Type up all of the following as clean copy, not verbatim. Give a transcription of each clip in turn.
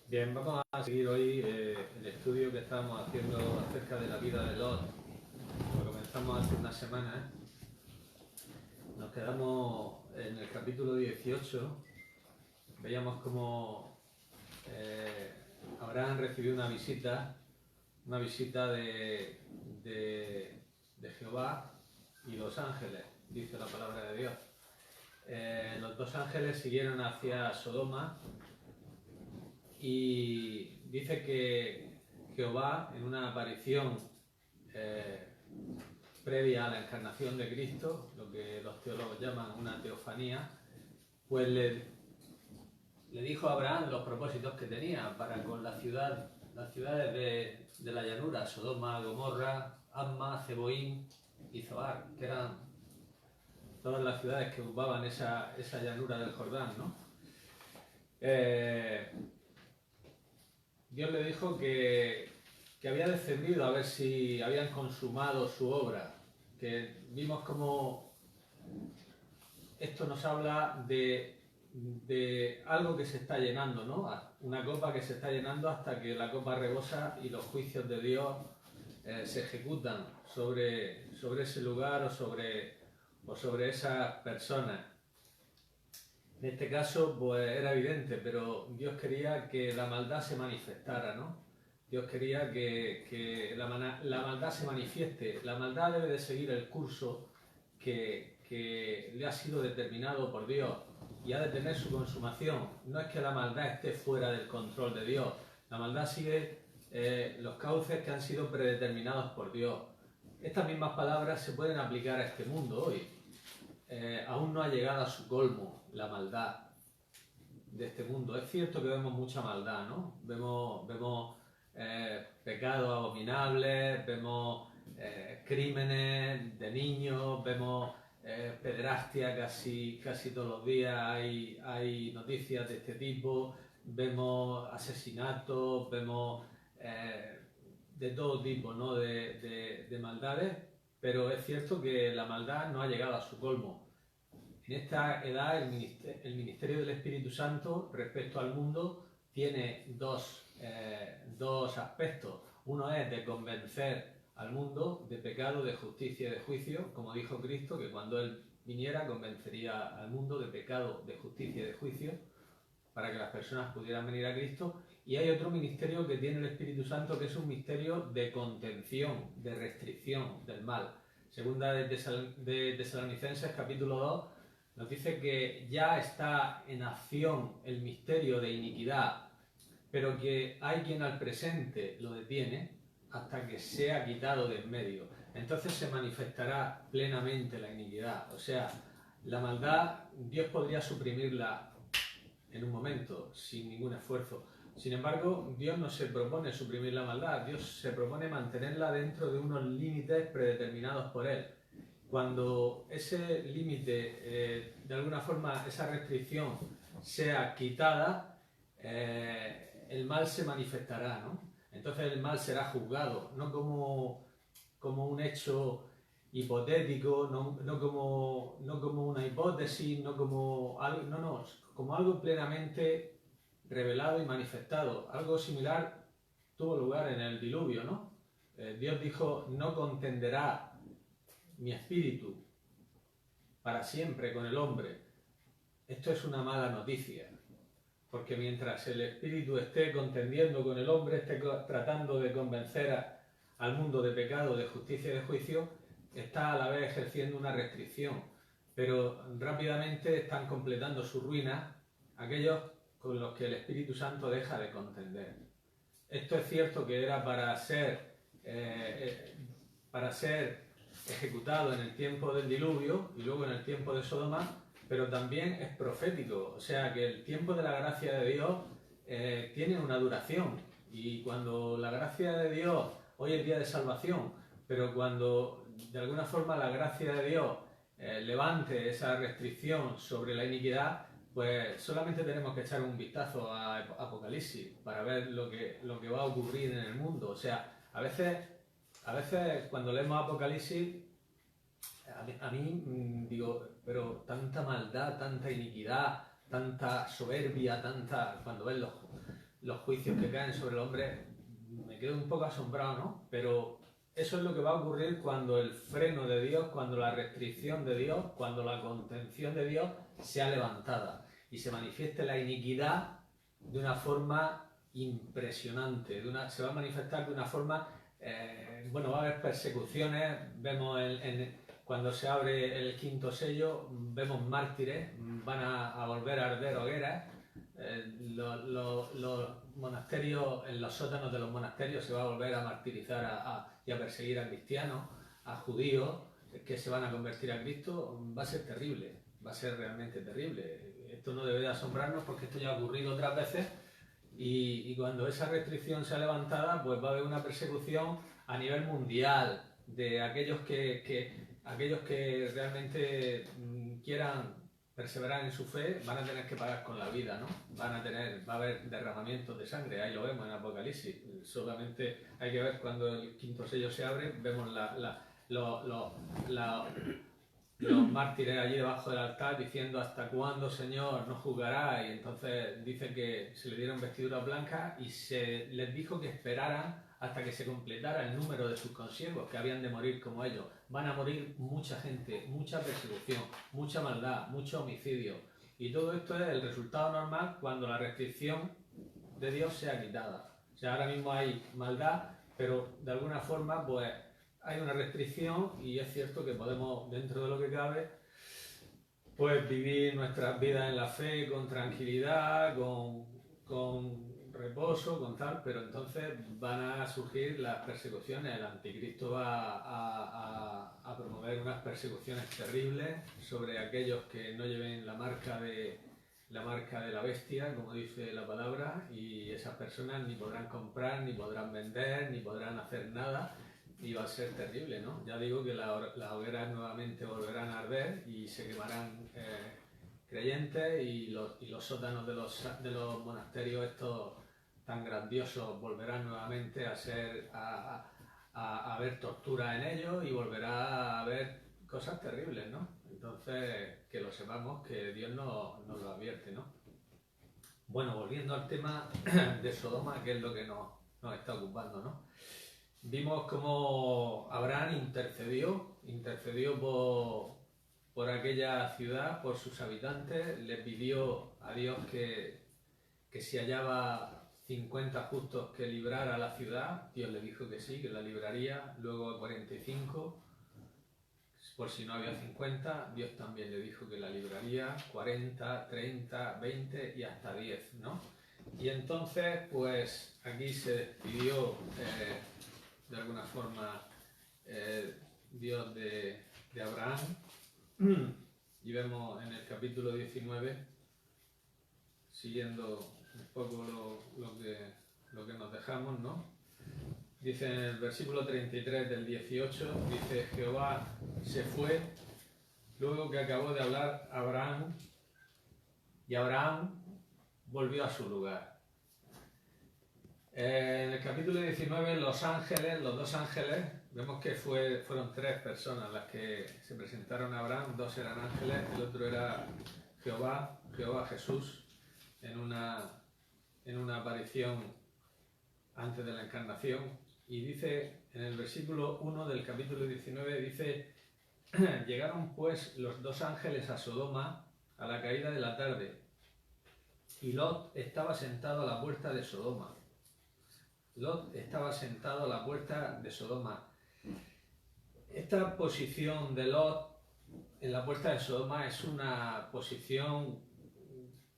Bien, vamos a seguir hoy el estudio que estamos haciendo acerca de la vida de Lot. Lo comenzamos hace unas semanas. Nos quedamos en el capítulo 18. Veíamos cómo Abraham recibió una visita de Jehová y dos ángeles, dice la palabra de Dios. Los dos ángeles siguieron hacia Sodoma. Y dice que Jehová, en una aparición previa a la encarnación de Cristo, lo que los teólogos llaman una teofanía, pues le dijo a Abraham los propósitos que tenía para con las ciudades de la llanura, Sodoma, Gomorra, Adma, Zeboim y Zoar, que eran todas las ciudades que ocupaban esa llanura del Jordán, ¿no? Dios le dijo que había descendido a ver si habían consumado su obra, que vimos como esto nos habla de algo que se está llenando, ¿no? Una copa que se está llenando hasta que la copa rebosa y los juicios de Dios se ejecutan sobre ese lugar o sobre esas personas. En este caso, pues era evidente, pero Dios quería que la maldad se manifestara, ¿no? Dios quería que la maldad se manifieste. La maldad debe de seguir el curso que le ha sido determinado por Dios y ha de tener su consumación. No es que la maldad esté fuera del control de Dios. La maldad sigue los cauces que han sido predeterminados por Dios. Estas mismas palabras se pueden aplicar a este mundo hoy. Aún no ha llegado a su colmo la maldad de este mundo. Es cierto que vemos mucha maldad, ¿no? Vemos pecados abominables, vemos crímenes de niños, vemos pederastia casi todos los días, hay noticias de este tipo, vemos asesinatos, vemos de todo tipo, ¿no? de maldades, pero es cierto que la maldad no ha llegado a su colmo. En esta edad el ministerio del Espíritu Santo respecto al mundo tiene dos aspectos. Uno es de convencer al mundo de pecado, de justicia y de juicio, como dijo Cristo, que cuando Él viniera convencería al mundo de pecado, de justicia y de juicio, para que las personas pudieran venir a Cristo. Y hay otro ministerio que tiene el Espíritu Santo, que es un ministerio de contención, de restricción del mal. Segunda de Tesalonicenses, capítulo 2, nos dice que ya está en acción el misterio de iniquidad, pero que hay quien al presente lo detiene hasta que sea quitado de en medio. Entonces se manifestará plenamente la iniquidad. O sea, la maldad, Dios podría suprimirla en un momento, sin ningún esfuerzo. Sin embargo, Dios no se propone suprimir la maldad, Dios se propone mantenerla dentro de unos límites predeterminados por Él. Cuando ese límite, de alguna forma, esa restricción sea quitada, el mal se manifestará, ¿no? Entonces el mal será juzgado, no como un hecho hipotético, no como una hipótesis, no como algo, como algo plenamente revelado y manifestado. Algo similar tuvo lugar en el diluvio, ¿no? Dios dijo, no contenderá mi espíritu para siempre con el hombre. Esto es una mala noticia, porque mientras el espíritu esté contendiendo con el hombre, esté tratando de convencer al mundo de pecado, de justicia y de juicio, está a la vez ejerciendo una restricción, pero rápidamente están completando su ruina aquellos con los que el Espíritu Santo deja de contender. Esto es cierto que era para ser ejecutado en el tiempo del diluvio y luego en el tiempo de Sodoma, pero también es profético, o sea que el tiempo de la gracia de Dios tiene una duración, y cuando la gracia de Dios, hoy es día de salvación, pero cuando de alguna forma la gracia de Dios levante esa restricción sobre la iniquidad, pues solamente tenemos que echar un vistazo a Apocalipsis para ver lo que va a ocurrir en el mundo. O sea, a veces cuando leemos Apocalipsis, a mí digo, pero tanta maldad, tanta iniquidad, tanta soberbia, cuando ves los juicios que caen sobre el hombre, me quedo un poco asombrado, ¿no? Pero eso es lo que va a ocurrir cuando el freno de Dios, cuando la restricción de Dios, cuando la contención de Dios sea levantada y se manifieste la iniquidad de una forma impresionante, se va a manifestar de una forma, bueno, va a haber persecuciones, vemos cuando se abre el quinto sello, vemos mártires, van a volver a arder hogueras, los monasterios, en los sótanos de los monasterios se va a volver a martirizar y a perseguir a cristianos, a judíos que se van a convertir a Cristo. Va a ser terrible, va a ser realmente terrible. Esto no debe de asombrarnos porque esto ya ha ocurrido otras veces y cuando esa restricción sea levantada, pues va a haber una persecución a nivel mundial de aquellos que realmente quieran perseverar en su fe, van a tener que pagar con la vida, ¿no? Va a haber derramamientos de sangre, ahí lo vemos en Apocalipsis. Solamente hay que ver cuando el quinto sello se abre, vemos los mártires allí debajo del altar diciendo: ¿hasta cuándo, Señor, no juzgará? Y entonces dice que se le dieron vestiduras blancas y se les dijo que esperaran hasta que se completara el número de sus consiervos, que habían de morir como ellos. Van a morir mucha gente, mucha persecución, mucha maldad, mucho homicidio. Y todo esto es el resultado normal cuando la restricción de Dios sea quitada. O sea, ahora mismo hay maldad, pero de alguna forma pues hay una restricción y es cierto que podemos, dentro de lo que cabe, pues vivir nuestras vidas en la fe con tranquilidad, con reposo, con tal, pero entonces van a surgir las persecuciones. El anticristo va a promover unas persecuciones terribles sobre aquellos que no lleven la marca de la bestia, como dice la palabra, y esas personas ni podrán comprar, ni podrán vender, ni podrán hacer nada. Y va a ser terrible, ¿no? Ya digo que las hogueras nuevamente volverán a arder y se quemarán creyentes y los sótanos de los monasterios estos tan grandiosos volverán nuevamente a haber tortura en ellos y volverá a haber cosas terribles, ¿no? Entonces, que lo sepamos, que Dios nos lo advierte, ¿no? Bueno, volviendo al tema de Sodoma, que es lo que nos está ocupando, ¿no? Vimos cómo Abraham intercedió por aquella ciudad, por sus habitantes, le pidió a Dios que si hallaba 50 justos que librara la ciudad. Dios le dijo que sí, que la libraría. Luego 45, por si no había 50, Dios también le dijo que la libraría. 40, 30, 20 y hasta 10, ¿no? Y entonces, pues aquí se despidió de alguna forma Dios de Abraham, y vemos en el capítulo 19, siguiendo un poco lo que nos dejamos, ¿no? Dice en el versículo 33 del 18, dice: Jehová se fue luego que acabó de hablar a Abraham, y Abraham volvió a su lugar. En el capítulo 19, los dos ángeles, vemos que fueron 3 personas las que se presentaron a Abraham. 2 eran ángeles, el otro era Jehová Jesús, en una aparición antes de la encarnación. Y dice en el versículo 1 del capítulo 19, dice: llegaron pues los 2 ángeles a Sodoma a la caída de la tarde, y Lot estaba sentado a la puerta de Sodoma. Lot estaba sentado a la puerta de Sodoma. Esta posición de Lot en la puerta de Sodoma es una posición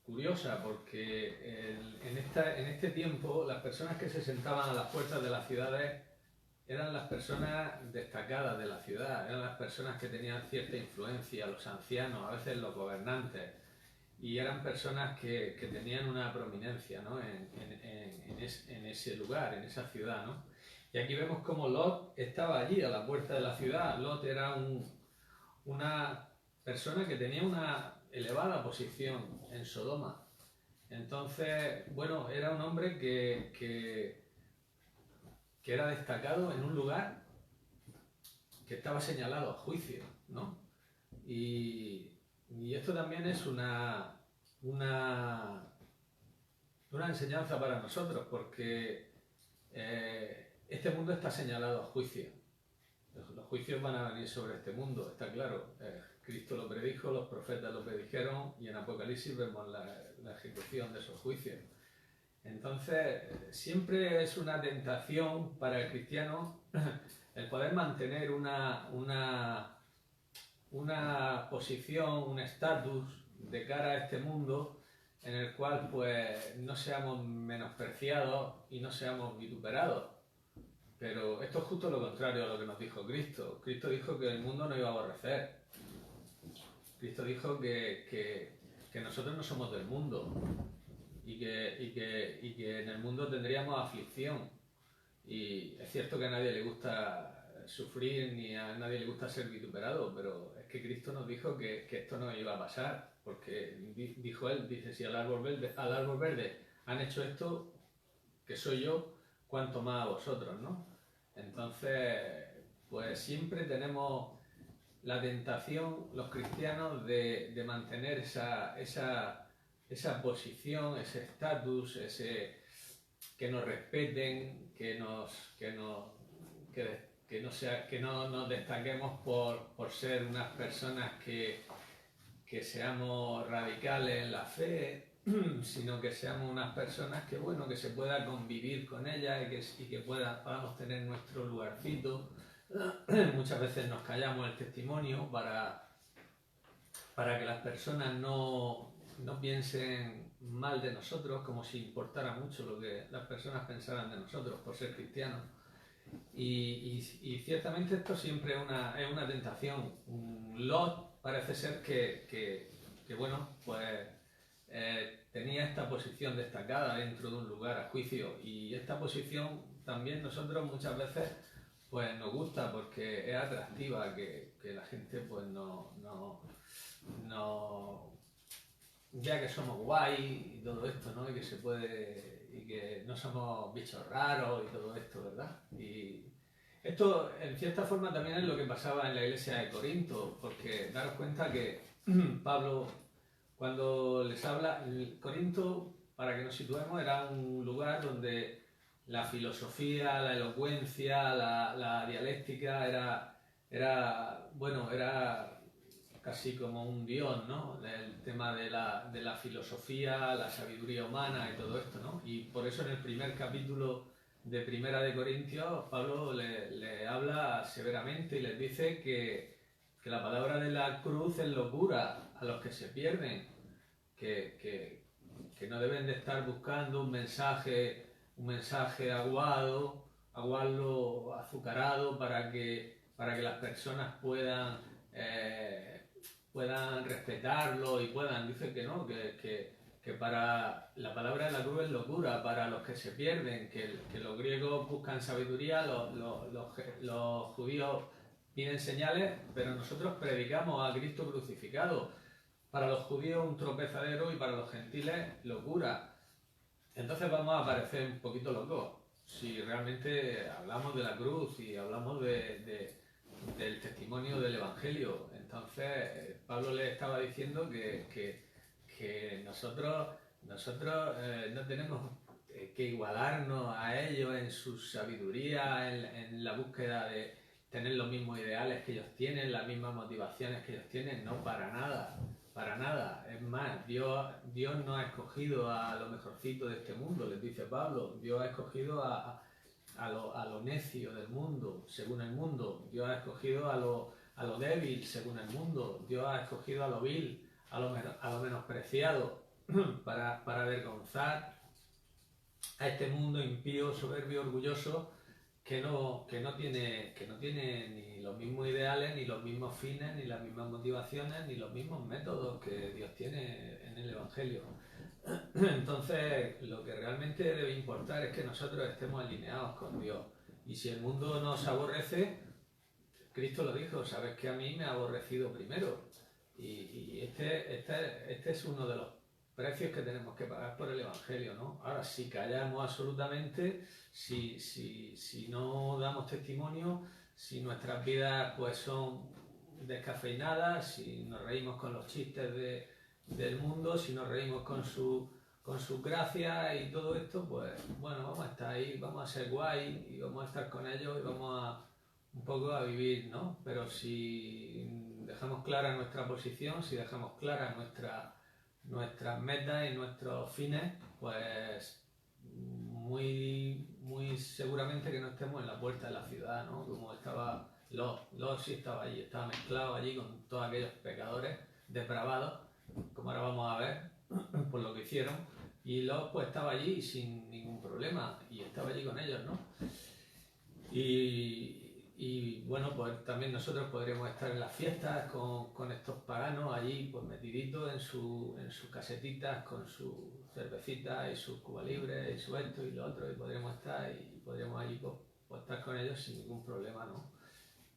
curiosa, porque en este tiempo las personas que se sentaban a las puertas de las ciudades eran las personas destacadas de la ciudad, eran las personas que tenían cierta influencia, los ancianos, a veces los gobernantes, y eran personas que tenían una prominencia, ¿no? en ese lugar, en esa ciudad, ¿no? Y aquí vemos cómo Lot estaba allí a la puerta de la ciudad. Lot era una persona que tenía una elevada posición en Sodoma. Entonces, bueno, era un hombre que era destacado en un lugar que estaba señalado a juicio, ¿no? Y esto también es una una enseñanza para nosotros, porque este mundo está señalado a juicio. Los juicios van a venir sobre este mundo, está claro. Cristo lo predijo, los profetas lo predijeron y en Apocalipsis vemos la ejecución de esos juicios. Entonces, siempre es una tentación para el cristiano el poder mantener una posición, un estatus de cara a este mundo en el cual pues no seamos menospreciados y no seamos vituperados. Pero esto es justo lo contrario a lo que nos dijo Cristo. Cristo dijo que el mundo no iba a aborrecer. Cristo dijo que nosotros no somos del mundo y que en el mundo tendríamos aflicción. Y es cierto que a nadie le gusta sufrir ni a nadie le gusta ser vituperado, pero es que Cristo nos dijo que esto no iba a pasar, porque dijo él, dice, si al árbol verde han hecho esto, que soy yo, cuanto más a vosotros, ¿no? Entonces, pues siempre tenemos la tentación, los cristianos, de mantener esa posición, ese estatus, que nos respeten, que no nos destaquemos por ser unas personas que seamos radicales en la fe, sino que seamos unas personas que, bueno, que se pueda convivir con ellas y que podamos tener nuestro lugarcito. Muchas veces nos callamos el testimonio para que las personas no piensen mal de nosotros, como si importara mucho lo que las personas pensaran de nosotros por ser cristianos. Y ciertamente esto siempre es una tentación. Lot parece ser que bueno, pues tenía esta posición destacada dentro de un lugar a juicio, y esta posición también nosotros muchas veces pues nos gusta porque es atractiva, que la gente pues no ya que somos guay y todo esto, ¿no? Y que se puede, y que no somos bichos raros y todo esto, ¿verdad? Y esto en cierta forma también es lo que pasaba en la iglesia de Corinto, porque daros cuenta que Pablo, cuando les habla, Corinto, para que nos situemos, era un lugar donde la filosofía, la elocuencia, la dialéctica era casi como un dios, ¿no? El tema de la filosofía, la sabiduría humana y todo esto, ¿no? Y por eso en el primer capítulo de Primera de Corintios, Pablo le habla severamente y les dice que la palabra de la cruz es locura a los que se pierden, que no deben de estar buscando un mensaje aguado, azucarado, para que las personas puedan respetarlo y dice que no, que para la palabra de la cruz es locura para los que se pierden, que los griegos buscan sabiduría, los judíos piden señales, pero nosotros predicamos a Cristo crucificado. Para los judíos un tropezadero y para los gentiles locura. Entonces vamos a parecer un poquito locos si realmente hablamos de la cruz y hablamos del testimonio del Evangelio. Entonces Pablo le estaba diciendo que nosotros no tenemos que igualarnos a ellos en su sabiduría, en la búsqueda de tener los mismos ideales que ellos tienen, las mismas motivaciones que ellos tienen, no, para nada. Para nada. Es más, Dios no ha escogido a lo mejorcito de este mundo, les dice Pablo. Dios ha escogido a lo necio del mundo, según el mundo. Dios ha escogido a lo débil, según el mundo. Dios ha escogido a lo vil, a lo menospreciado, para avergonzar a este mundo impío, soberbio, orgulloso, que no tiene ni los mismos ideales, ni los mismos fines, ni las mismas motivaciones, ni los mismos métodos que Dios tiene en el Evangelio. Entonces, lo que realmente debe importar es que nosotros estemos alineados con Dios. Y si el mundo nos aborrece, Cristo lo dijo, sabes que a mí me ha aborrecido primero. Y este es uno de los precios que tenemos que pagar por el Evangelio, ¿no? Ahora, si callamos absolutamente, si no damos testimonio, si nuestras vidas pues son descafeinadas, si nos reímos con los chistes del mundo, si nos reímos con con sus gracias y todo esto, pues bueno, vamos a estar ahí, vamos a ser guay y vamos a estar con ellos y vamos a un poco a vivir, ¿no? Pero si dejamos clara nuestra posición, si dejamos claras nuestras metas y nuestros fines, pues muy seguramente que no estemos en la puerta de la ciudad, ¿no? Como estaba Lot sí estaba allí, estaba mezclado allí con todos aquellos pecadores depravados, como ahora vamos a ver, por lo que hicieron, y Lot pues estaba allí sin ningún problema y estaba allí con ellos, ¿no? Y bueno, pues también nosotros podríamos estar en las fiestas con estos paganos allí pues metiditos en sus casetitas con sus cervecitas y sus Cuba Libres y su esto y lo otro, y podríamos estar y podríamos allí pues estar con ellos sin ningún problema, ¿no?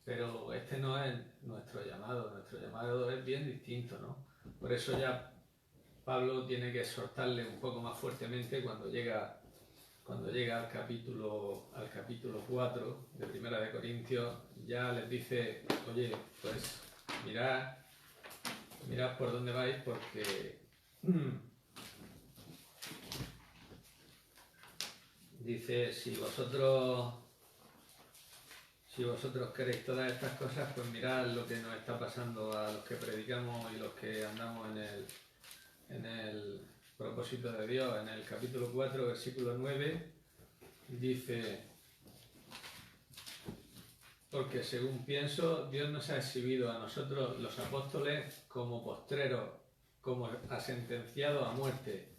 Pero este no es nuestro llamado es bien distinto, ¿no? Por eso ya Pablo tiene que exhortarle un poco más fuertemente cuando llega al capítulo 4 de Primera de Corintios, ya les dice, oye, pues mirad por dónde vais, porque dice, si vosotros queréis todas estas cosas, pues mirad lo que nos está pasando a los que predicamos y los que andamos en el propósito de Dios. En el capítulo 4, versículo 9, dice, porque según pienso, Dios nos ha exhibido a nosotros los apóstoles como postreros, como a sentenciados a muerte,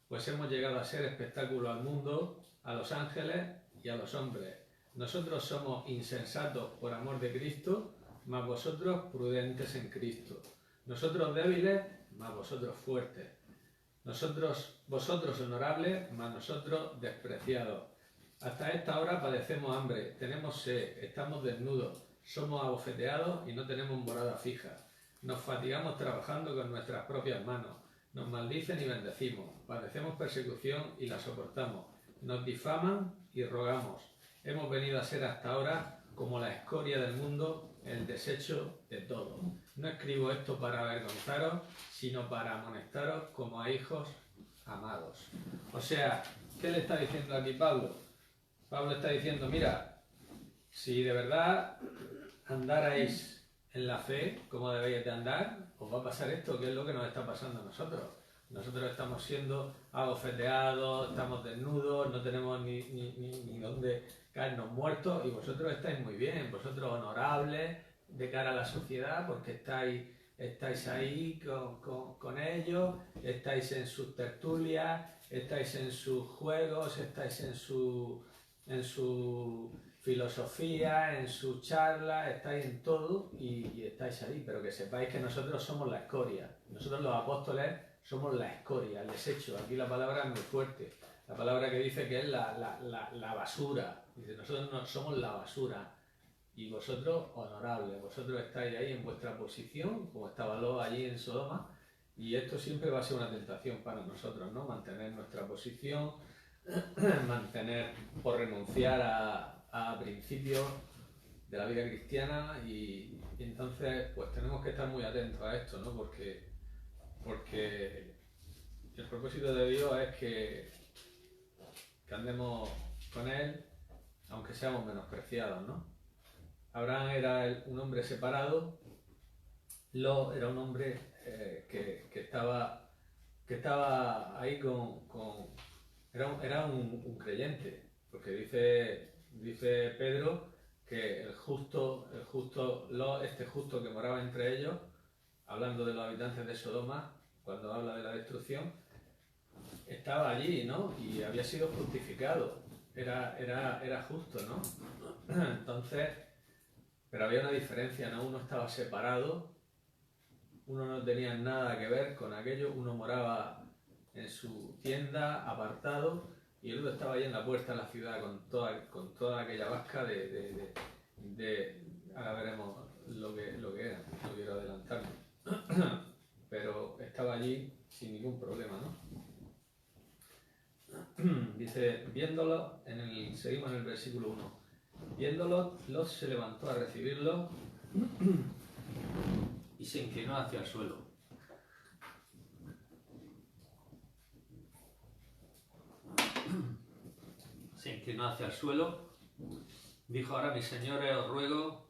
pues hemos llegado a ser espectáculo al mundo, a los ángeles y a los hombres. Nosotros somos insensatos por amor de Cristo, mas vosotros prudentes en Cristo. Nosotros débiles, mas vosotros fuertes. Vosotros honorables, mas nosotros despreciados. Hasta esta hora padecemos hambre, tenemos sed, estamos desnudos, somos abofeteados y no tenemos morada fija. Nos fatigamos trabajando con nuestras propias manos, nos maldicen y bendecimos, padecemos persecución y la soportamos, nos difaman y rogamos. Hemos venido a ser hasta ahora como la escoria del mundo, el desecho de todo. No escribo esto para avergonzaros, sino para amonestaros como a hijos amados. O sea, ¿qué le está diciendo aquí Pablo? Pablo está diciendo, mira, si de verdad andarais en la fe como debéis de andar, os va a pasar esto, que es lo que nos está pasando a nosotros. Nosotros estamos siendo abofeteados, estamos desnudos, no tenemos ni dónde caernos muertos, y vosotros estáis muy bien, vosotros honorables de cara a la sociedad, porque estáis ahí con ellos, estáis en sus tertulias, estáis en sus juegos, estáis en su filosofía, en su charla, estáis en todo y estáis ahí, pero que sepáis que nosotros somos la escoria, nosotros los apóstoles somos la escoria, el desecho. Aquí la palabra es muy fuerte, la palabra que dice que es la basura, dice, nosotros no somos la basura y vosotros honorables, vosotros estáis ahí en vuestra posición, como estaba Lot allí en Sodoma, y esto siempre va a ser una tentación para nosotros, ¿no? Mantener nuestra posición, mantener o renunciar a principios de la vida cristiana, y entonces pues tenemos que estar muy atentos a esto, ¿no? Porque el propósito de Dios es que andemos con Él aunque seamos menospreciados, ¿no? Abraham era un hombre separado, Lot era un hombre que estaba ahí era un creyente, porque dice Pedro que el justo Lot, este justo que moraba entre ellos, hablando de los habitantes de Sodoma, cuando habla de la destrucción, estaba allí, ¿no? Y había sido justificado, era justo, ¿no? Entonces, pero había una diferencia, ¿no? Uno estaba separado, uno no tenía nada que ver con aquello, uno moraba en su tienda, apartado, y el otro estaba ahí en la puerta de la ciudad con toda aquella vasca ahora veremos lo que era, no quiero adelantarme, pero estaba allí sin ningún problema, ¿no? Dice, viéndolo, seguimos en el versículo 1, viéndolo, Lot se levantó a recibirlo y se inclinó hacia el suelo. se inclinó hacia el suelo, dijo: ahora, mis señores, os ruego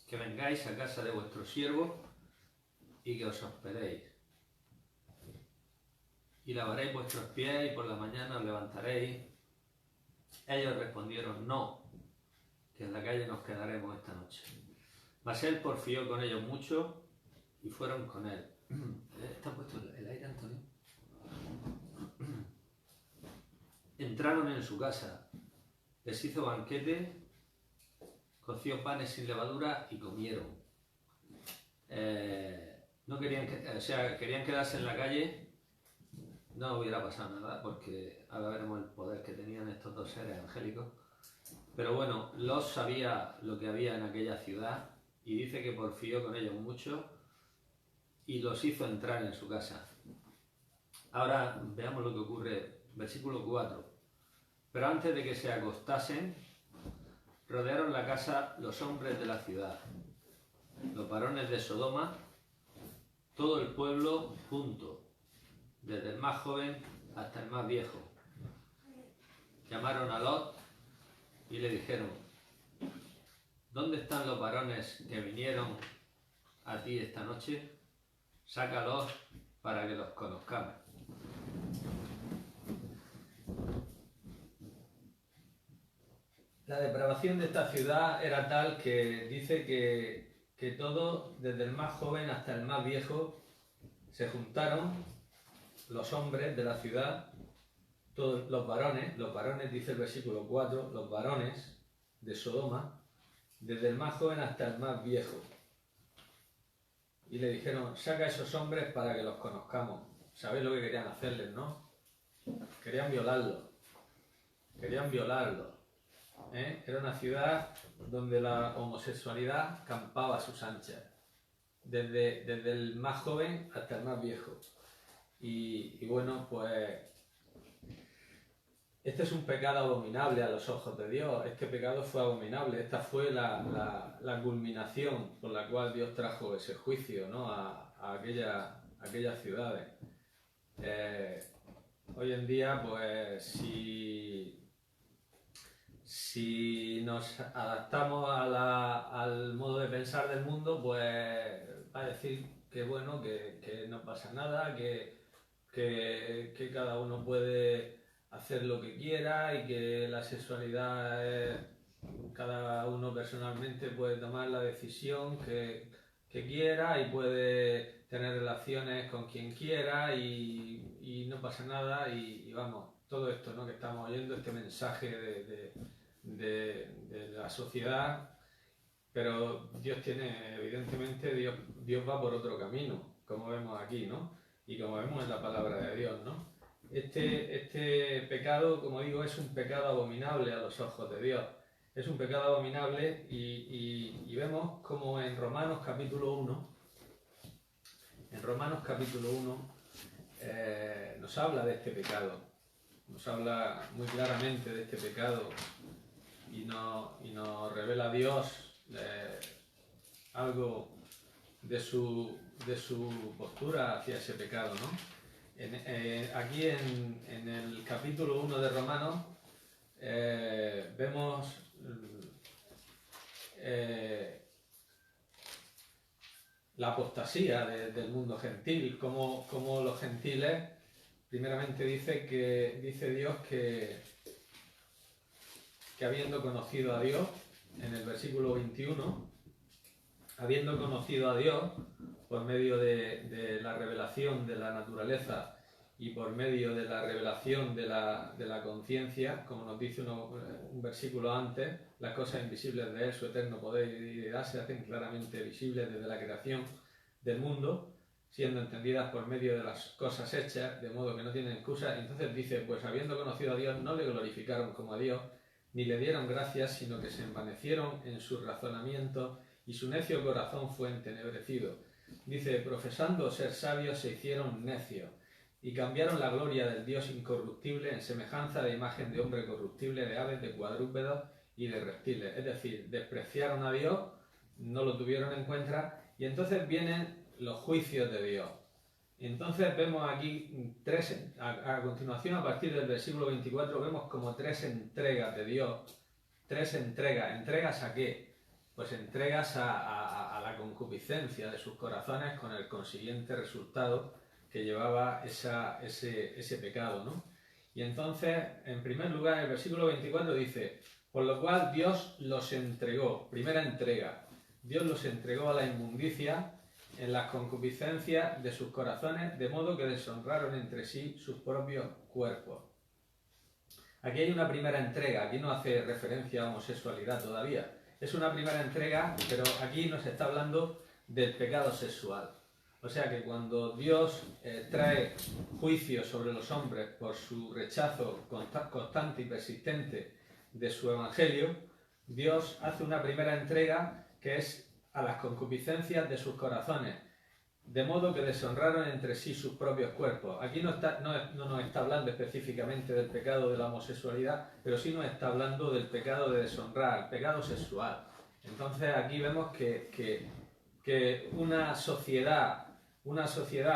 que vengáis a casa de vuestro siervo y que os hospedéis. Y lavaréis vuestros pies y por la mañana os levantaréis. Ellos respondieron: no, que en la calle nos quedaremos esta noche. Mas él porfió con ellos mucho y fueron con él. ¿Está puesto el aire, Antonio? Entraron en su casa, les hizo banquete, coció panes sin levadura y comieron. No querían, querían quedarse en la calle, no hubiera pasado nada, porque ahora veremos el poder que tenían estos dos seres angélicos. Pero bueno, Lot sabía lo que había en aquella ciudad y dice que porfió con ellos mucho y los hizo entrar en su casa. Ahora veamos lo que ocurre, versículo 4. Pero antes de que se acostasen, rodearon la casa los hombres de la ciudad, los varones de Sodoma, todo el pueblo junto, desde el más joven hasta el más viejo. Llamaron a Lot y le dijeron: ¿dónde están los varones que vinieron a ti esta noche? Sácalos para que los conozcamos. La depravación de esta ciudad era tal que dice que todos, desde el más joven hasta el más viejo, se juntaron, los hombres de la ciudad, todos los varones, dice el versículo 4, los varones de Sodoma, desde el más joven hasta el más viejo. Y le dijeron: saca a esos hombres para que los conozcamos. ¿Sabéis lo que querían hacerles, no? Querían violarlos. Era una ciudad donde la homosexualidad campaba a sus anchas, desde el más joven hasta el más viejo. Y bueno, pues este es un pecado abominable a los ojos de Dios. Este pecado fue abominable. Esta fue la culminación por la cual Dios trajo ese juicio, ¿no? a aquellas ciudades. Hoy en día, pues si nos adaptamos al modo de pensar del mundo, pues va a decir que bueno, que no pasa nada, que cada uno puede hacer lo que quiera y que la sexualidad es, cada uno personalmente puede tomar la decisión que quiera y puede tener relaciones con quien quiera y no pasa nada y vamos, todo esto, ¿no?, que estamos oyendo, este mensaje de la sociedad, pero Dios tiene, evidentemente, Dios va por otro camino, como vemos aquí, ¿no? Y como vemos en la palabra de Dios, ¿no? Este pecado, como digo, es un pecado abominable a los ojos de Dios. Es un pecado abominable y vemos como en Romanos capítulo 1, nos habla de este pecado. Nos habla muy claramente de este pecado y nos revela a Dios algo de su postura hacia ese pecado, ¿no? Aquí en el capítulo 1 de Romanos vemos la apostasía del mundo gentil, como los gentiles, primeramente dice Dios que habiendo conocido a Dios, en el versículo 21, habiendo conocido a Dios por medio de la revelación de la naturaleza y por medio de la revelación de la conciencia, como nos dice un versículo antes, las cosas invisibles de Él, su eterno poder y deidad, se hacen claramente visibles desde la creación del mundo, siendo entendidas por medio de las cosas hechas, de modo que no tienen excusa. Entonces dice, pues habiendo conocido a Dios, no le glorificaron como a Dios, ni le dieron gracias, sino que se envanecieron en sus razonamientos, y su necio corazón fue entenebrecido. Dice, profesando ser sabios, se hicieron necios, y cambiaron la gloria del Dios incorruptible en semejanza de imagen de hombre corruptible, de aves, de cuadrúpedos y de reptiles. Es decir, despreciaron a Dios, no lo tuvieron en cuenta, y entonces vienen los juicios de Dios. Entonces vemos aquí a continuación, a partir del versículo 24, vemos como tres entregas de Dios. Tres entregas. ¿Entregas a qué? Pues entregas a la concupiscencia de sus corazones con el consiguiente resultado que llevaba ese pecado, ¿no? Y entonces, en primer lugar, el versículo 24 dice: por lo cual Dios los entregó. Primera entrega. Dios los entregó a la inmundicia en las concupiscencias de sus corazones, de modo que deshonraron entre sí sus propios cuerpos. Aquí hay una primera entrega, aquí no hace referencia a homosexualidad todavía. Es una primera entrega, pero aquí nos está hablando del pecado sexual. O sea que cuando Dios trae juicio sobre los hombres por su rechazo constante y persistente de su evangelio, Dios hace una primera entrega que es a las concupiscencias de sus corazones, de modo que deshonraron entre sí sus propios cuerpos. Aquí no nos está hablando específicamente del pecado de la homosexualidad, pero sí nos está hablando del pecado de deshonrar, el pecado sexual. Entonces aquí vemos que una sociedad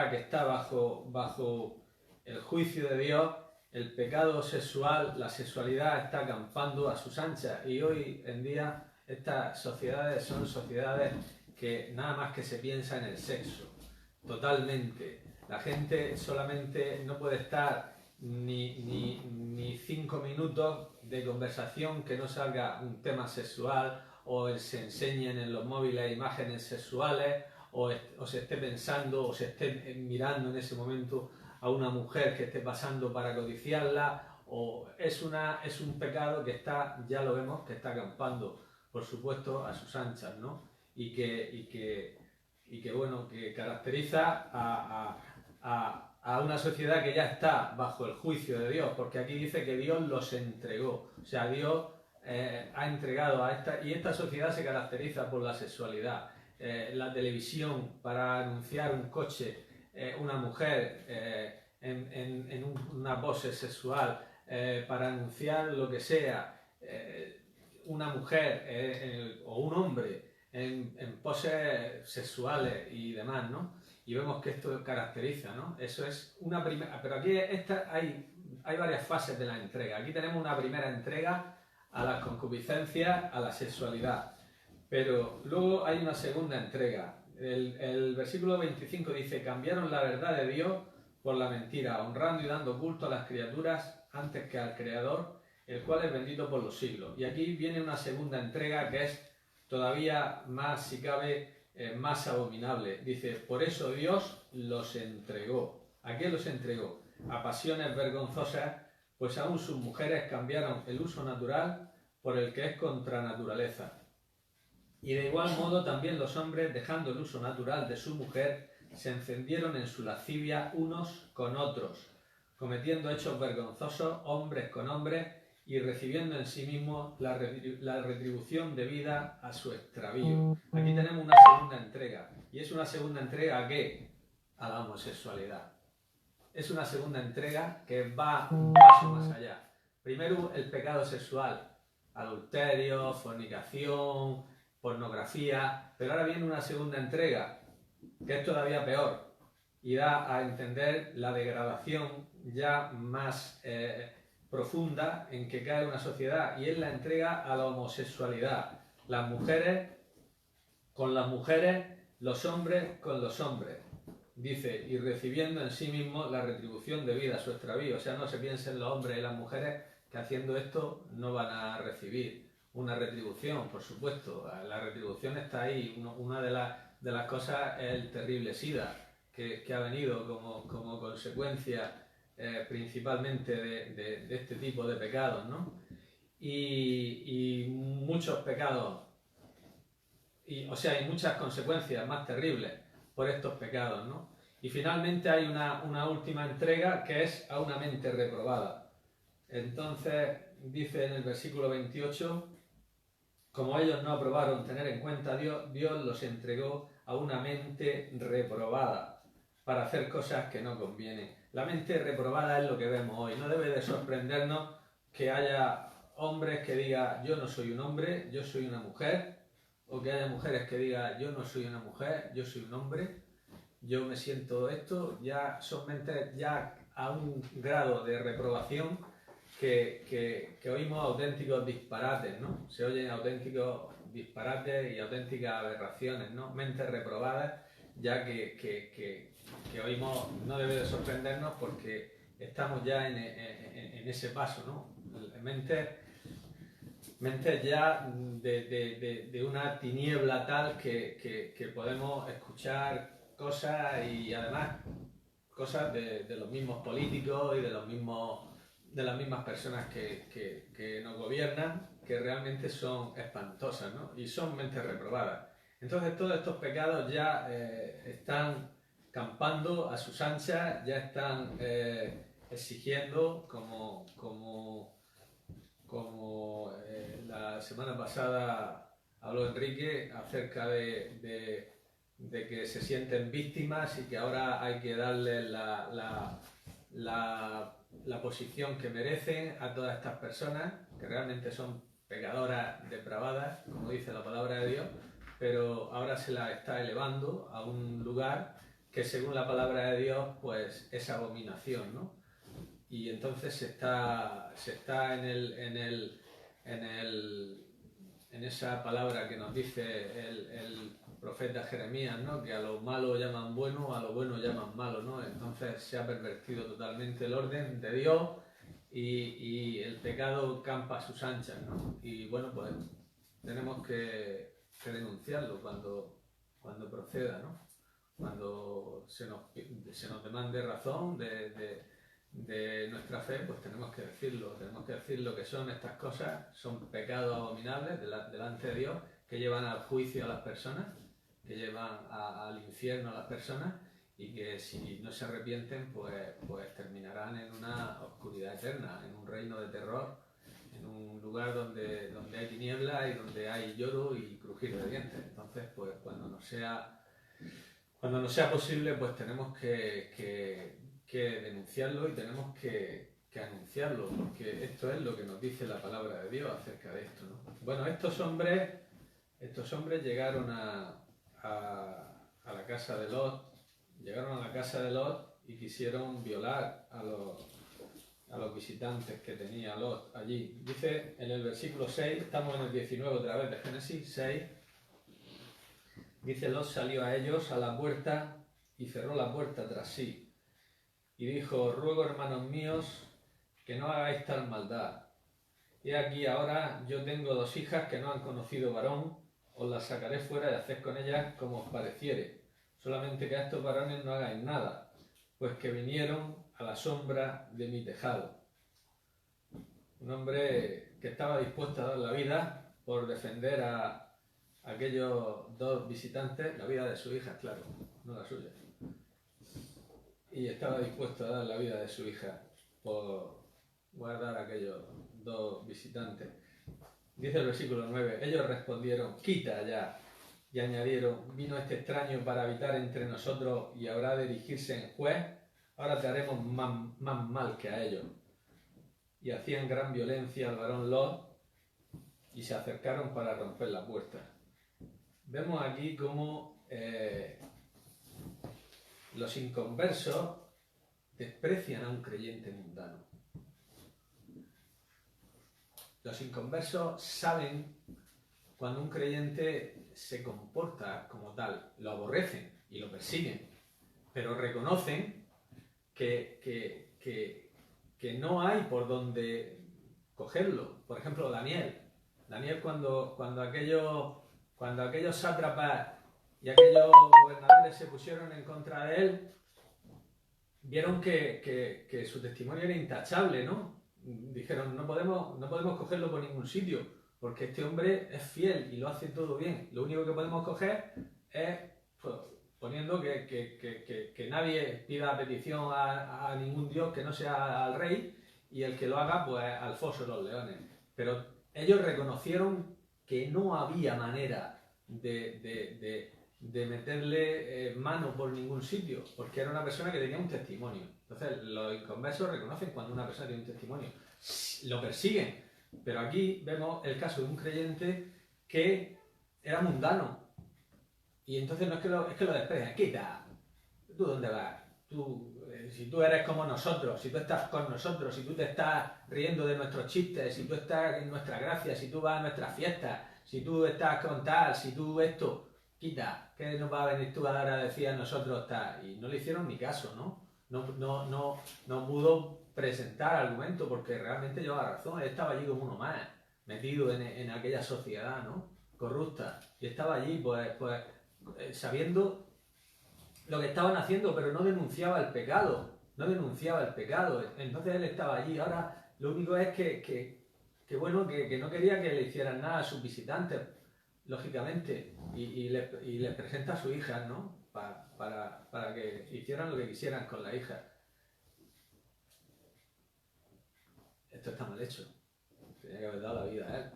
que está bajo el juicio de Dios, el pecado sexual, la sexualidad está acampando a sus anchas, y hoy en día estas sociedades son sociedades que nada más que se piensa en el sexo, totalmente. La gente solamente no puede estar ni 5 minutos de conversación que no salga un tema sexual, o se enseñen en los móviles imágenes sexuales, o se esté pensando o se esté mirando en ese momento a una mujer que esté pasando para codiciarla, o es un pecado que ya lo vemos, que está acampando, por supuesto, a sus anchas, ¿no? Y que caracteriza a una sociedad que ya está bajo el juicio de Dios, porque aquí dice que Dios los entregó. O sea, Dios ha entregado y esta sociedad se caracteriza por la sexualidad. La televisión, para anunciar un coche, una mujer en una pose sexual, para anunciar lo que sea, una mujer o un hombre en poses sexuales y demás, ¿no? Y vemos que esto caracteriza, ¿no? Eso es una primera. Pero aquí hay varias fases de la entrega. Aquí tenemos una primera entrega a las concupiscencias, a la sexualidad. Pero luego hay una segunda entrega. El versículo 25 dice: cambiaron la verdad de Dios por la mentira, honrando y dando culto a las criaturas antes que al Creador, el cual es bendito por los siglos. Y aquí viene una segunda entrega que es todavía más, si cabe, más abominable. Dice: por eso Dios los entregó. ¿A qué los entregó? A pasiones vergonzosas, pues aún sus mujeres cambiaron el uso natural por el que es contra naturaleza. Y de igual modo también los hombres, dejando el uso natural de su mujer, se encendieron en su lascivia unos con otros, cometiendo hechos vergonzosos hombres con hombres, y recibiendo en sí mismos la retribución debida a su extravío. Aquí tenemos una segunda entrega. ¿Y es una segunda entrega a qué? A la homosexualidad. Es una segunda entrega que va un paso más allá. Primero, el pecado sexual, adulterio, fornicación, pornografía, pero ahora viene una segunda entrega que es todavía peor y da a entender la degradación ya más profunda en que cae una sociedad, y es la entrega a la homosexualidad. Las mujeres con las mujeres, los hombres con los hombres. Dice: y recibiendo en sí mismo la retribución debida a su extravío. O sea, no se piensen los hombres y las mujeres que haciendo esto no van a recibir una retribución, por supuesto. La retribución está ahí. Una de las cosas es el terrible SIDA que ha venido como consecuencia principalmente de este tipo de pecados, ¿no? Y muchos pecados, hay muchas consecuencias más terribles por estos pecados, ¿no? Y finalmente hay una última entrega que es a una mente reprobada. Entonces dice en el versículo 28: como ellos no aprobaron tener en cuenta a Dios, Dios los entregó a una mente reprobada para hacer cosas que no convienen. La mente reprobada es lo que vemos hoy. No debe de sorprendernos que haya hombres que digan: yo no soy un hombre, yo soy una mujer, o que haya mujeres que digan: yo no soy una mujer, yo soy un hombre. yo me siento esto, ya son mentes ya a un grado de reprobación que oímos auténticos disparates, ¿no? Se oyen auténticos disparates y auténticas aberraciones, ¿no? Mentes reprobadas, ya que oímos, no debe de sorprendernos porque estamos ya en ese paso, ¿no? Mentes ya de una tiniebla tal que podemos escuchar cosas y además cosas de los mismos políticos y de las mismas personas que nos gobiernan, que realmente son espantosas, ¿no? Y son mentes reprobadas. Entonces todos estos pecados ya están campando a sus anchas, ya están exigiendo como la semana pasada habló Enrique acerca de que se sienten víctimas y que ahora hay que darle la posición que merecen a todas estas personas, que realmente son pecadoras depravadas, como dice la palabra de Dios, pero ahora se las está elevando a un lugar que según la palabra de Dios pues es abominación, ¿no? Y entonces se está en esa palabra que nos dice el profeta Jeremías, ¿no? Que a lo malo llaman bueno, a lo bueno llaman malo, ¿no? Entonces se ha pervertido totalmente el orden de Dios y el pecado campa a sus anchas, ¿no? Y bueno, pues tenemos que denunciarlo cuando proceda, ¿no? Cuando se nos demande razón de nuestra fe, pues tenemos que decirlo que son estas cosas, son pecados abominables delante de Dios, que llevan al juicio a las personas, que llevan al infierno a las personas, y que si no se arrepienten, pues terminarán en una oscuridad eterna, en un reino de terror, en un lugar donde hay tinieblas y donde hay lloro y crujir de dientes. Entonces, pues cuando nos sea posible, pues tenemos que denunciarlo y tenemos que anunciarlo, porque esto es lo que nos dice la palabra de Dios acerca de esto, ¿no? Bueno, estos hombres llegaron a la casa de Lot, y quisieron violar a los visitantes que tenía Lot allí. Dice en el versículo 6, estamos en el 19 otra vez de Génesis 6, dice: Lot salió a ellos a la puerta y cerró la puerta tras sí. Y dijo: ruego, hermanos míos, que no hagáis tal maldad. He aquí ahora yo tengo 2 hijas que no han conocido varón, os las sacaré fuera y haced con ellas como os pareciere. Solamente que a estos varones no hagáis nada, pues que vinieron a la sombra de mi tejado. Un hombre que estaba dispuesto a dar la vida por defender a aquellos 2 visitantes, la vida de sus hijas, claro, no la suya. Y estaba dispuesto a dar la vida de su hija por guardar a aquellos 2 visitantes. Dice el versículo 9, ellos respondieron: quita ya. Y añadieron: vino este extraño para habitar entre nosotros y habrá de dirigirse en juez. Ahora te haremos más mal que a ellos. Y hacían gran violencia al varón Lot y se acercaron para romper la puerta. Vemos aquí cómo los inconversos desprecian a un creyente mundano. Los inconversos saben cuando un creyente se comporta como tal, lo aborrecen y lo persiguen, pero reconocen que no hay por dónde cogerlo. Por ejemplo, Daniel cuando aquellos sátrapas y aquellos gobernadores se pusieron en contra de él, vieron que su testimonio era intachable, ¿no? Dijeron: no podemos cogerlo por ningún sitio, porque este hombre es fiel y lo hace todo bien. Lo único que podemos coger es pues, poniendo que nadie pida petición a ningún dios que no sea al rey, y el que lo haga, pues al foso de los leones. Pero ellos reconocieron que no había manera de meterle mano por ningún sitio, porque era una persona que tenía un testimonio. Entonces los inconversos reconocen cuando una persona tiene un testimonio, lo persiguen. Pero aquí vemos el caso de un creyente que era mundano, y entonces no es que lo desprecian, quita, ¿tú dónde vas? Si tú eres como nosotros, si tú estás con nosotros, si tú te estás riendo de nuestros chistes, si tú estás en nuestra gracia, si tú vas a nuestras fiestas, si tú estás con tal, si tú esto, quita, ¿qué nos va a venir tú ahora a decir a nosotros tal? Y no le hicieron ni caso, ¿no? No pudo presentar argumento porque realmente llevaba razón. Él estaba allí como uno más, metido en aquella sociedad, ¿no? Corrupta. Y estaba allí, sabiendo lo que estaban haciendo, pero no denunciaba el pecado. No denunciaba el pecado. Entonces él estaba allí. Ahora lo único es que no quería que le hicieran nada a sus visitantes, lógicamente. Y les presenta a su hija, ¿no? Para que hicieran lo que quisieran con la hija. Esto está mal hecho. Tenía que haber dado la vida a él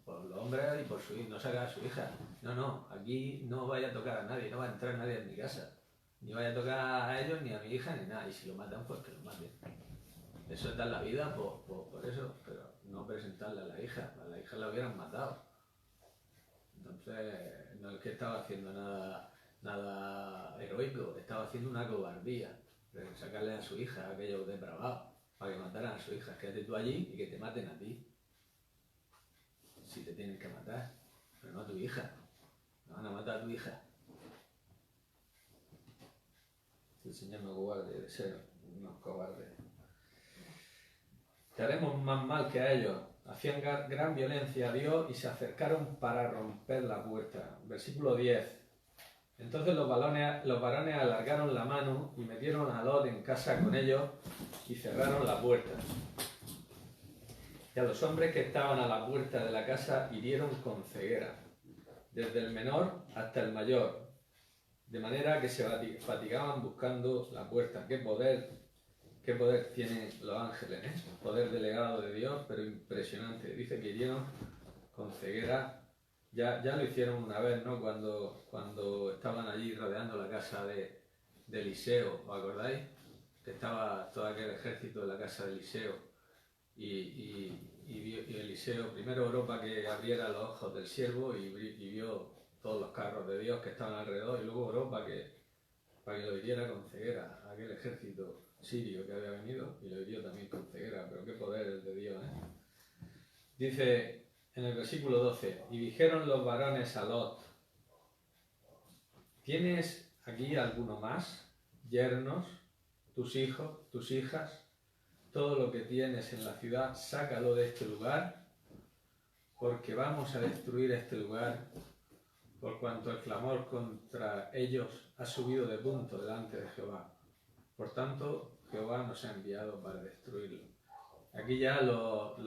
por los hombres y por su hija. No sacar a su hija. No, aquí no vaya a tocar a nadie, no va a entrar nadie en mi casa. Ni vaya a tocar a ellos, ni a mi hija, ni nada. Y si lo matan, pues que lo maten. Eso es dar la vida por eso, pero no presentarle a la hija. A la hija la hubieran matado. Entonces, no es que estaba haciendo nada heroico, estaba haciendo una cobardía. Sacarle a su hija, a aquellos depravados, para que mataran a su hija. Quédate tú allí y que te maten a ti. Si te tienen que matar, pero no a tu hija. No van a matar a tu hija. El Señor nos guarde de ser unos cobardes. Que haremos más mal que a ellos. Hacían gran violencia a Dios y se acercaron para romper la puerta. Versículo 10. Entonces los varones alargaron la mano y metieron a Lot en casa con ellos y cerraron la puerta. Y a los hombres que estaban a la puerta de la casa hirieron con ceguera, desde el menor hasta el mayor, de manera que se fatigaban buscando la puerta. Qué poder tienen los ángeles, ¿eh? Poder delegado de Dios, pero impresionante. Dice que hirieron con ceguera. Ya lo hicieron una vez, ¿no? Cuando estaban allí rodeando la casa de Eliseo, ¿os acordáis? Que estaba todo aquel ejército en la casa de Eliseo. Y Eliseo primero oró para que abriera los ojos del siervo y vio todos los carros de Dios que estaban alrededor, y luego oró para que lo hiriera con ceguera a aquel ejército sirio que había venido, y lo hirió también con ceguera. Pero qué poder el de Dios, ¿eh? Dice en el versículo 12: y dijeron los varones a Lot: ¿tienes aquí alguno más? Yernos, tus hijos, tus hijas, todo lo que tienes en la ciudad, sácalo de este lugar, porque vamos a destruir este lugar, por cuanto el clamor contra ellos ha subido de punto delante de Jehová. Por tanto, Jehová nos ha enviado para destruirlo. Aquí ya los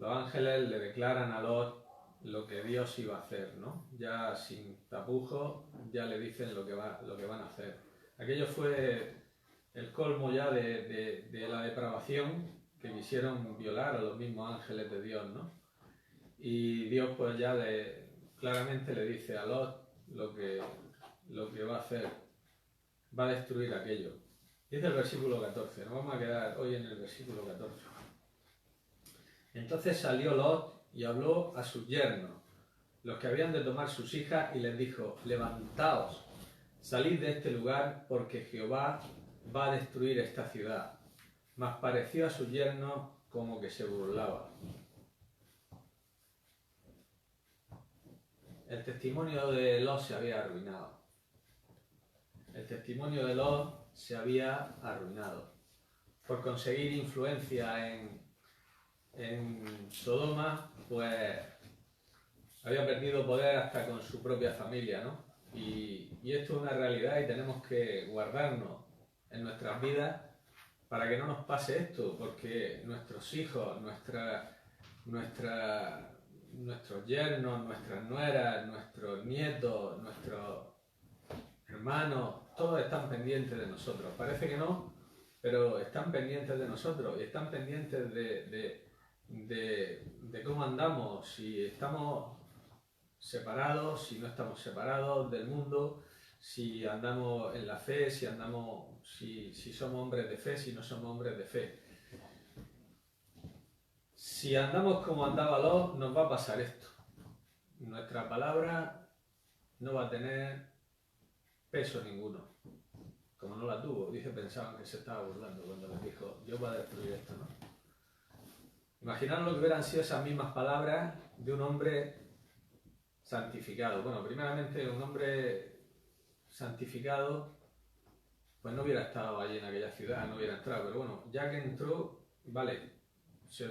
ángeles le declaran a Lot lo que Dios iba a hacer, ¿no? Ya sin tapujos, ya le dicen lo que van a hacer. Aquello fue el colmo ya de la depravación, que quisieron violar a los mismos ángeles de Dios, ¿no? Y Dios pues ya claramente le dice a Lot lo que va a hacer. Va a destruir aquello. Dice el versículo 14, nos vamos a quedar hoy en el versículo 14. Entonces salió Lot y habló a sus yernos, los que habían de tomar sus hijas, y les dijo: levantaos, salid de este lugar, porque Jehová va a destruir esta ciudad. Mas pareció a sus yernos como que se burlaba. El testimonio de Lot se había arruinado. El testimonio de Lot se había arruinado. Por conseguir influencia en Sodoma, pues había perdido poder hasta con su propia familia, ¿no? Y esto es una realidad, y tenemos que guardarnos en nuestras vidas para que no nos pase esto, porque nuestros hijos, nuestros yernos, nuestras nueras, nuestros nietos, nuestros hermanos, todos están pendientes de nosotros. Parece que no, pero están pendientes de nosotros, y están pendientes de cómo andamos, si estamos separados, si no estamos separados del mundo, si andamos en la fe, si somos hombres de fe, si no somos hombres de fe. Si andamos como andaba Lot, nos va a pasar esto. Nuestra palabra no va a tener peso ninguno. como no la tuvo, dice, pensaban que se estaba burlando cuando les dijo, Dios va a destruir esto, ¿no? Imaginaros lo que hubieran sido esas mismas palabras de un hombre santificado. Bueno, primeramente un hombre santificado pues no hubiera estado allí en aquella ciudad, no hubiera entrado, pero bueno, ya que entró, vale, se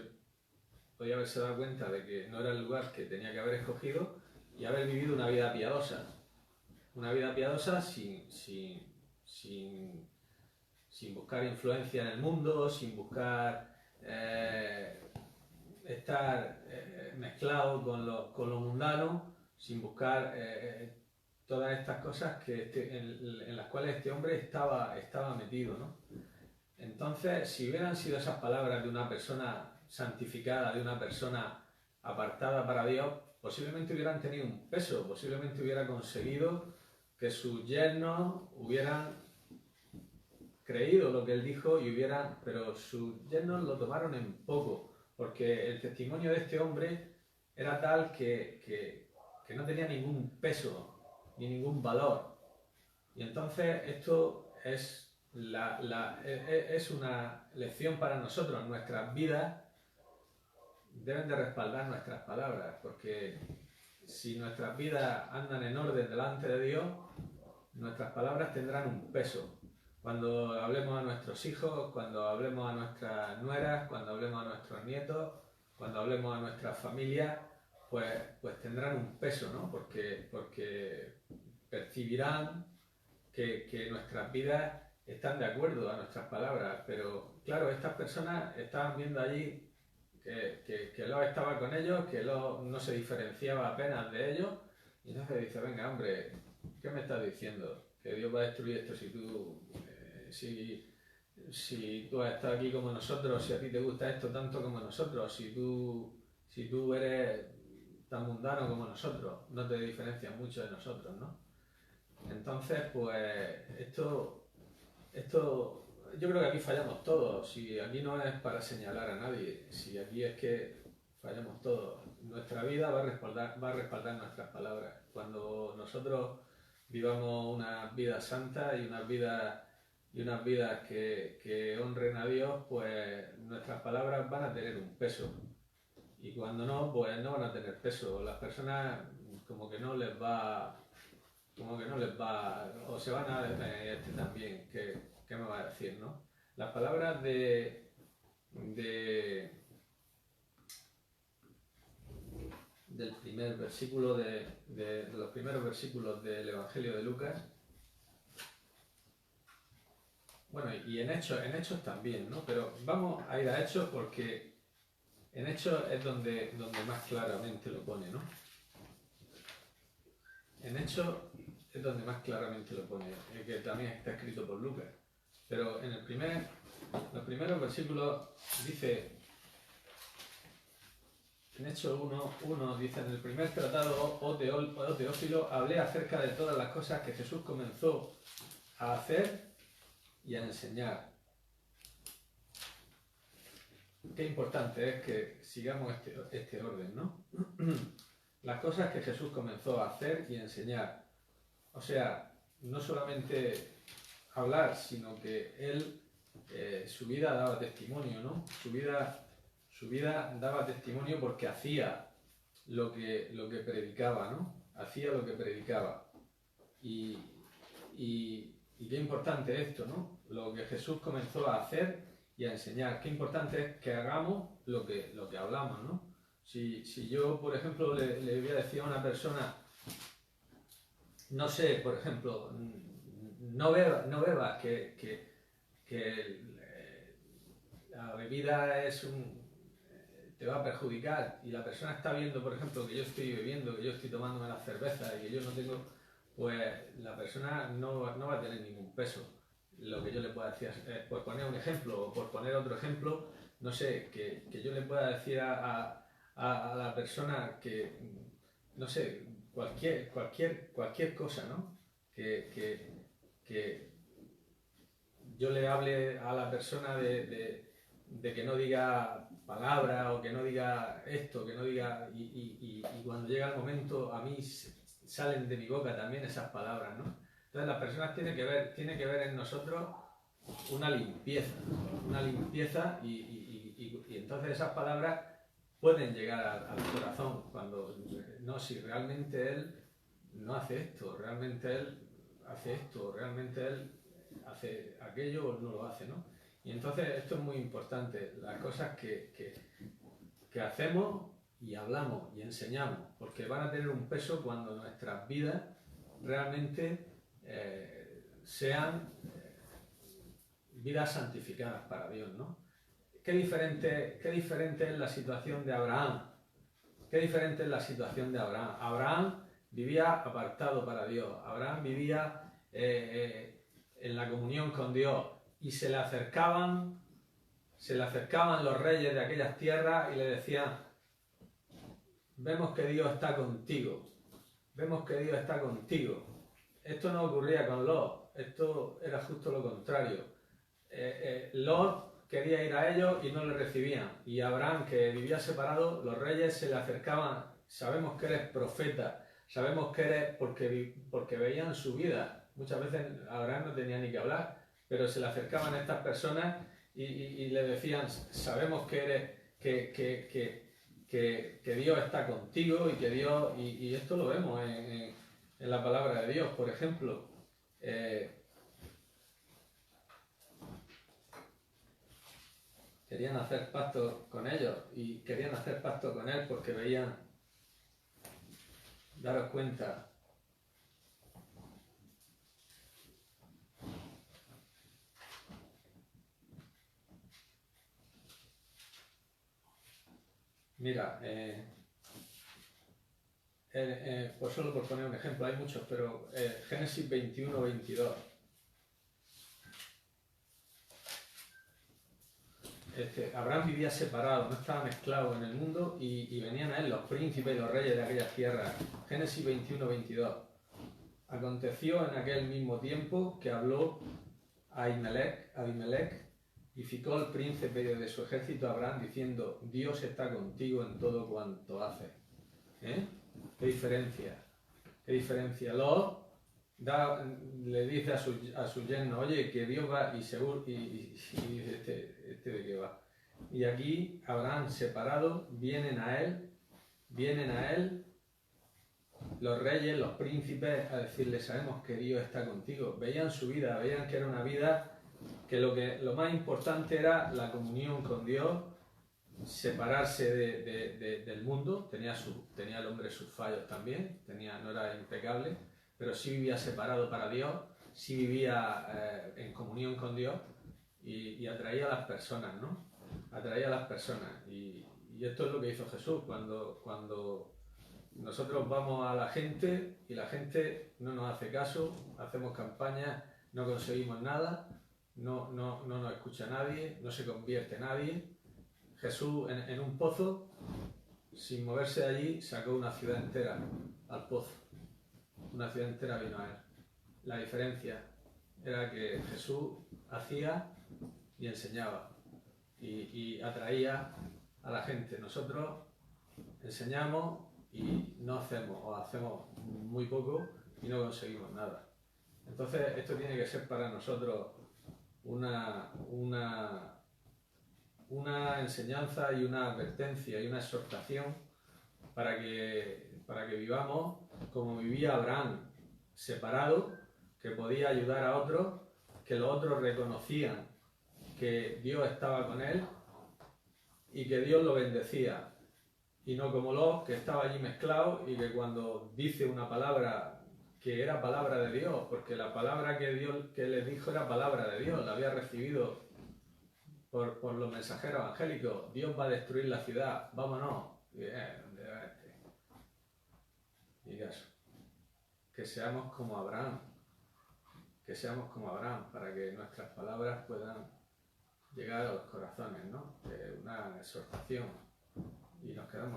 podía haberse dado cuenta de que no era el lugar que tenía que haber escogido y haber vivido una vida piadosa sin buscar influencia en el mundo, sin buscar estar mezclado con lo mundano, sin buscar todas estas cosas en las cuales este hombre estaba metido, ¿no? Entonces, si hubieran sido esas palabras de una persona santificada, de una persona apartada para Dios, posiblemente hubieran tenido un peso, posiblemente hubiera conseguido que sus yernos hubieran creído lo que él dijo pero sus yernos lo tomaron en poco, porque el testimonio de este hombre era tal que no tenía ningún peso ni ningún valor. Y entonces esto es una lección para nosotros. Nuestras vidas deben de respaldar nuestras palabras, porque si nuestras vidas andan en orden delante de Dios, nuestras palabras tendrán un peso. Cuando hablemos a nuestros hijos, cuando hablemos a nuestras nueras, cuando hablemos a nuestros nietos, cuando hablemos a nuestras familias, pues tendrán un peso, ¿no? Porque percibirán que nuestras vidas están de acuerdo a nuestras palabras. Pero claro, estas personas estaban viendo allí que Lot estaba con ellos, que Lot no se diferenciaba apenas de ellos, y entonces dice, venga hombre, ¿qué me estás diciendo? Que Dios va a destruir esto si tú has estado aquí como nosotros, si a ti te gusta esto tanto como nosotros, si tú eres tan mundano como nosotros, no te diferencias mucho de nosotros, ¿no? Entonces, pues esto yo creo que aquí fallamos todos. Si aquí no es para señalar a nadie, si aquí es que fallamos todos. Nuestra vida va a respaldar nuestras palabras. Cuando nosotros vivamos unas vidas santas y unas vidas que honren a Dios, pues nuestras palabras van a tener un peso. Y cuando no, pues no van a tener peso. Las personas como que no les va, o se van a decir también, ¿qué me va a decir, no? Las palabras de del primer versículo de los primeros versículos del Evangelio de Lucas. Bueno, y en Hechos también, ¿no? Pero vamos a ir a Hechos porque en Hechos es donde más claramente lo pone, ¿no? En Hechos es donde más claramente lo pone, que también está escrito por Lucas. Pero en los primeros versículos dice, en Hechos 1 dice, en el primer tratado, oh Teófilo, hablé acerca de todas las cosas que Jesús comenzó a hacer y a enseñar. Qué importante es que sigamos este orden, ¿no? Las cosas que Jesús comenzó a hacer y a enseñar. O sea, no solamente hablar, sino que él, su vida daba testimonio, ¿no? Su vida daba testimonio porque hacía lo que predicaba, ¿no? Hacía lo que predicaba. Y qué importante esto, ¿no? Lo que Jesús comenzó a hacer y a enseñar. Qué importante es que hagamos lo que hablamos, ¿no? Si yo, por ejemplo, le voy a decir a una persona, no sé, por ejemplo, no bebas, que la bebida te va a perjudicar, y la persona está viendo, por ejemplo, que yo estoy bebiendo, que yo estoy tomándome la cerveza y que yo no tengo, pues la persona no va a tener ningún peso. Lo que yo le pueda decir, por poner un ejemplo o por poner otro ejemplo, no sé, que yo le pueda decir a la persona que, no sé, cualquier cosa, ¿no? Que yo le hable a la persona de que no diga palabra o que no diga esto, que no diga... Y cuando llega el momento, a mí salen de mi boca también esas palabras, ¿no? Entonces las personas tiene que ver en nosotros una limpieza y entonces esas palabras pueden llegar al corazón cuando, no, si realmente él no hace esto, realmente él hace esto, realmente él hace aquello o no lo hace, ¿no? Y entonces esto es muy importante, las cosas que hacemos y hablamos y enseñamos, porque van a tener un peso cuando nuestras vidas realmente sean vidas santificadas para Dios, ¿no? Qué diferente es la situación de Abraham. Qué diferente es la situación de Abraham. Abraham vivía apartado para Dios. Abraham vivía en la comunión con Dios y se le acercaban los reyes de aquellas tierras y le decían: vemos que Dios está contigo. Vemos que Dios está contigo. Esto no ocurría con Lot. Esto era justo lo contrario. Lot quería ir a ellos y no le recibían. Y Abraham, que vivía separado, los reyes se le acercaban: sabemos que eres profeta, sabemos que eres, porque veían su vida. Muchas veces Abraham no tenía ni que hablar, pero se le acercaban a estas personas y le decían: sabemos que eres, que Dios está contigo y que Dios, y esto lo vemos en la palabra de Dios, por ejemplo. Querían hacer pacto con ellos y querían hacer pacto con él porque veían, daros cuenta, mira, pues solo por poner un ejemplo, hay muchos, pero Génesis 21-22. Abraham vivía separado, no estaba mezclado en el mundo y venían a él los príncipes y los reyes de aquellas tierras. Génesis 21-22. Aconteció en aquel mismo tiempo que habló Abimelech y ficó el príncipe de su ejército a Abraham diciendo: Dios está contigo en todo cuanto haces. ¿Qué diferencia? ¿Qué diferencia? Lot le dice a su yerno: oye, que Dios va, y dice: este de qué va. Y aquí Abraham separado, vienen a él los reyes, los príncipes, a decirle: sabemos que Dios está contigo. Veían su vida, veían que era una vida que lo más importante era la comunión con Dios, separarse del mundo. Tenía el hombre sus fallos también, no era impecable, pero sí vivía separado para Dios, sí vivía en comunión con Dios y atraía a las personas, ¿no? Atraía a las personas. Y esto es lo que hizo Jesús cuando nosotros vamos a la gente y la gente no nos hace caso, hacemos campañas, no conseguimos nada, no nos escucha nadie, no se convierte nadie. Jesús en un pozo, sin moverse de allí, sacó una ciudad entera al pozo. Una ciudad entera vino a él. La diferencia era que Jesús hacía y enseñaba y atraía a la gente. Nosotros enseñamos y no hacemos, o hacemos muy poco y no conseguimos nada. Entonces esto tiene que ser para nosotros una enseñanza y una advertencia y una exhortación para que vivamos como vivía Abraham, separado, que podía ayudar a otros, que los otros reconocían que Dios estaba con él y que Dios lo bendecía. Y no como Lot, que estaba allí mezclado y que cuando dice una palabra que era palabra de Dios, porque la palabra que les dijo era palabra de Dios, la había recibido por los mensajeros angélicos: Dios va a destruir la ciudad, vámonos. Y caso, que seamos como Abraham, para que nuestras palabras puedan llegar a los corazones, ¿no? Una exhortación. Y nos quedamos